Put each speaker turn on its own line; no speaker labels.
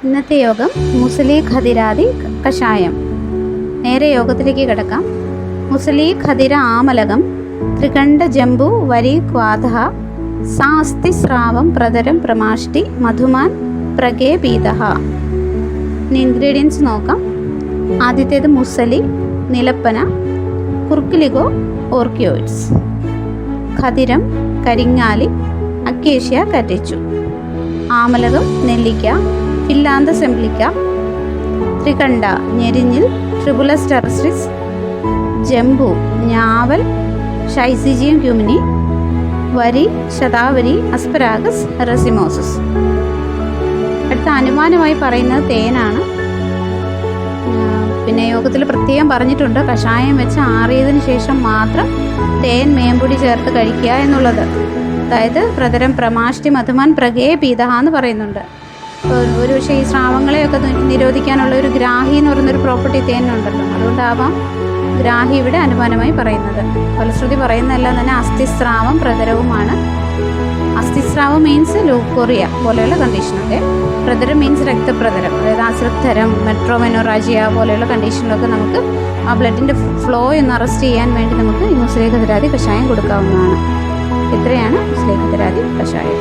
ഇന്നത്തെ യോഗം മുസലി ഖദിരാദി കഷായം. നേരെ യോഗത്തിലേക്ക് കിടക്കാം. മുസലി ഖദിര ആമലകം ത്രികണ്ഠ ജംബു വരി ക്വാധ സാസ്തി സ്രാവം പ്രതരം പ്രമാഷ്ടി മധുമാൻ പ്രഗേ പീതഹ. ഇനി ഇൻഗ്രീഡിയൻസ് നോക്കാം. ആദ്യത്തേത് മുസലി, നിലപ്പന, കുർക്കിലിഗോ ഓർക്കിയോയിഡ്സ്, ഖദിരം, കരിങ്ങാലി, അക്കേഷ്യ കറ്റിച്ചു, ആമലകം, നെല്ലിക്ക, ഫില്ലാന്ത സെംബ്ലിക്ക, ത്രികണ്ഠ, ഞെരിഞ്ഞിൽ, ട്രിബുലസ് ടെറസ്ട്രിസ്, ജംബു, ഞാവൽ, ഷൈസിജിയം ക്യൂമിനി, വരി, ശതാവരി, അസ്പരാഗസ്, റെസിമോസസ്. അടുത്ത അനുമാനമായി പറയുന്നത് തേനാണ്. പിന്നെ യോഗത്തിൽ പ്രത്യേകം പറഞ്ഞിട്ടുണ്ട് കഷായം വെച്ച് ആറിയതിന് ശേഷം മാത്രം തേൻ മേമ്പൊടി ചേർത്ത് കഴിക്കുക എന്നുള്ളത്. അതായത് പ്രതരം പ്രമാഷ്ടി മധുമാൻ പ്രഗേ പീതഹ എന്ന് പറയുന്നുണ്ട്. ഒരു പക്ഷേ ഈ സ്രാവങ്ങളെയൊക്കെ നിരോധിക്കാനുള്ള ഒരു ഗ്രാഹി എന്ന് പറയുന്നൊരു പ്രോപ്പർട്ടി തേനുണ്ടല്ലോ, അതുകൊണ്ടാവാം ഗ്രാഹി ഇവിടെ അനുമാനമായി പറയുന്നത്. ഫലശ്രുതി പറയുന്നതെല്ലാം തന്നെ അസ്ഥിസ്രാവം പ്രതരവുമാണ്. അസ്ഥിസ്രാവം മീൻസ് ലൂക്കോറിയ പോലെയുള്ള കണ്ടീഷനൊക്കെ, പ്രതരം മീൻസ് രക്തപ്രതരം, അതായത് അശ്രദ്ധരം, മെട്രോമെനോറാജിയ പോലെയുള്ള കണ്ടീഷനിലൊക്കെ നമുക്ക് ആ ബ്ലഡിൻ്റെ ഫ്ലോ ഒന്ന് അറസ്റ്റ് ചെയ്യാൻ വേണ്ടി നമുക്ക് ഈ മുസ്ലിം ഖദിരാദി കഷായം കൊടുക്കാവുന്നതാണ്. ഇത്രയാണ് മുസ്ലിം ഖദിരാദി കഷായം.